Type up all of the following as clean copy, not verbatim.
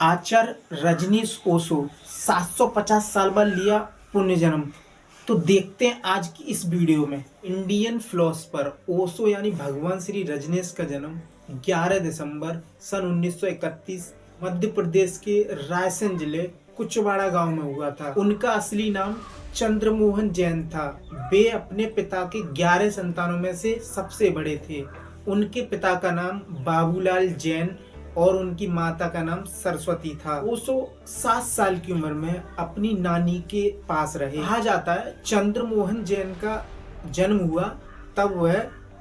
आचार्य रजनीश ओशो 750 साल बाद लिया पुण्य जन्म। तो देखते हैं आज की इस वीडियो में इंडियन फिलोसफर ओशो यानी भगवान श्री रजनीश का जन्म 11 दिसंबर सन 1931 मध्य प्रदेश के रायसेन जिले कुचवाड़ा गांव में हुआ था। उनका असली नाम चंद्रमोहन जैन था। वे अपने पिता के 11 संतानों में से सबसे बड़े थे। उनके पिता का नाम बाबूलाल जैन और उनकी माता का नाम सरस्वती था। ओशो 7 साल की उम्र में अपनी नानी के पास रहे। कहा जाता है चंद्रमोहन जैन का जन्म हुआ तब वह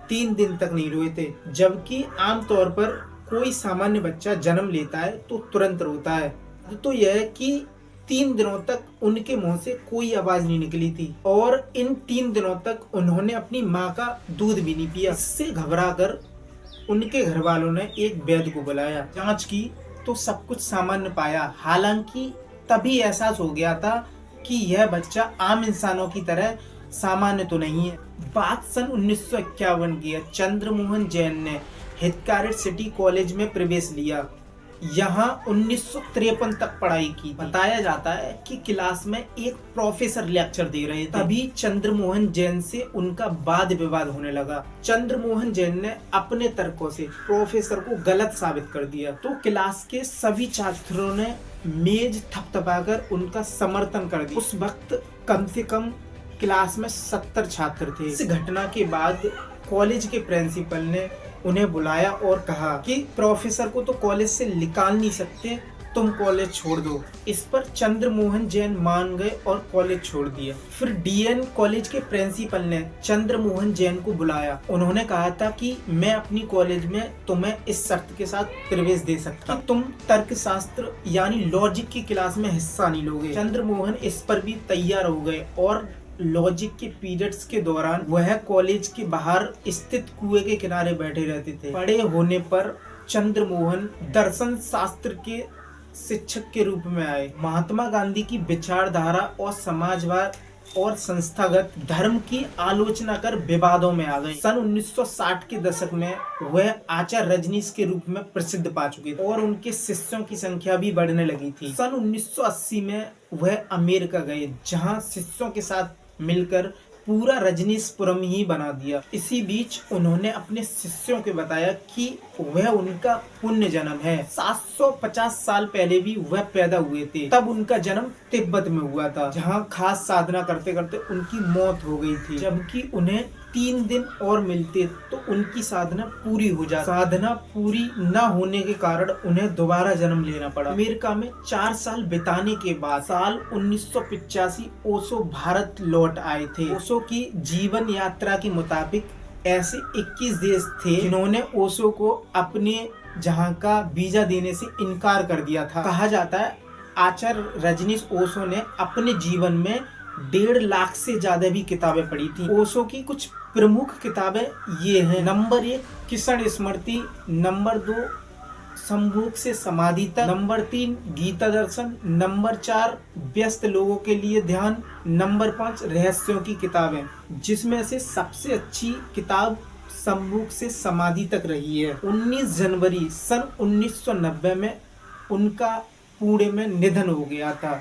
3 दिन तक नहीं रोए थे, जबकि आमतौर पर कोई सामान्य बच्चा जन्म लेता है तो तुरंत रोता है। तो यह कि 3 दिनों तक उनके मुंह से कोई आवाज नहीं निकली थी और इन 3 दिनों तक उन्होंने अपनी माँ का दूध भी नहीं पिया। इससे घबराकर उनके घर वालों ने एक वैद्य को बुलाया। जांच की तो सब कुछ सामान्य पाया। हालांकि तभी एहसास हो गया था कि यह बच्चा आम इंसानों की तरह सामान्य तो नहीं है। बात सन 1951 की है। चंद्रमोहन जैन ने हितकारित सिटी कॉलेज में प्रवेश लिया। यहाँ 1953 तक पढ़ाई की। बताया जाता है कि क्लास में एक प्रोफेसर लेक्चर दे रहे थे, तभी चंद्रमोहन जैन से उनका वाद विवाद होने लगा। चंद्रमोहन जैन ने अपने तर्कों से प्रोफेसर को गलत साबित कर दिया, तो क्लास के सभी छात्रों ने मेज थपथपाकर उनका समर्थन कर दिया। उस वक्त कम से कम क्लास में 70 छात्र थे। इस घटना के बाद कॉलेज के प्रिंसिपल ने उन्हें बुलाया और कहा कि प्रोफेसर को तो कॉलेज से निकाल नहीं सकते, तुम कॉलेज छोड़ दो। इस पर चंद्रमोहन जैन मान गए और कॉलेज छोड़ दिया। फिर डीएन कॉलेज के प्रिंसिपल ने चंद्रमोहन जैन को बुलाया। उन्होंने कहा था कि मैं अपनी कॉलेज में तुम्हें इस शर्त के साथ प्रवेश दे सकता कि तुम तर्कशास्त्र यानी लॉजिक की क्लास में हिस्सा नहीं लोगे। चंद्रमोहन इस पर भी तैयार हो गए और लॉजिक के पीरियड्स के दौरान वह कॉलेज के बाहर स्थित कुएं के किनारे बैठे रहते थे। बड़े होने पर चंद्रमोहन दर्शन शास्त्र के शिक्षक के रूप में आए। महात्मा गांधी की विचारधारा और समाजवाद और संस्थागत धर्म की आलोचना कर विवादों में आ गए। सन 1960 के दशक में वह आचार्य रजनीश के रूप में प्रसिद्ध पा चुके थे और उनके शिष्यों की संख्या भी बढ़ने लगी थी। सन 1980 में वह अमेरिका गए, जहां शिष्यों के साथ मिलकर पूरा रजनीशपुरम ही बना दिया। इसी बीच उन्होंने अपने शिष्यों को बताया कि वह उनका पुण्य जन्म है। 750 साल पहले भी वह पैदा हुए थे। तब उनका जन्म तिब्बत में हुआ था, जहां खास साधना करते करते उनकी मौत हो गई थी। जबकि उन्हें 3 दिन और मिलते तो उनकी साधना पूरी हो जाती। साधना पूरी न होने के कारण उन्हें दोबारा जन्म लेना पड़ा। अमेरिका में 4 साल बिताने के बाद साल 1985 ओशो भारत लौट आए थे। ओशो की जीवन यात्रा के मुताबिक ऐसे 21 देश थे जिन्होंने ओशो को अपने जहां का वीजा देने से इनकार कर दिया था। कहा जाता है आचार्य रजनीश ओशो ने अपने जीवन में 1.5 लाख से ज्यादा भी किताबें पढ़ी थी। ओशो की कुछ प्रमुख किताबें ये हैं। नंबर 1 किशन स्मृति, नंबर 2 संभोग से समाधि तक, नंबर 3 गीता दर्शन, नंबर 4 व्यस्त लोगों के लिए ध्यान, नंबर 5 रहस्यों की किताबें, जिसमें से सबसे अच्छी किताब संभोग से समाधि तक रही है। 19 जनवरी सन 1990 में उनका पुणे में निधन हो गया था।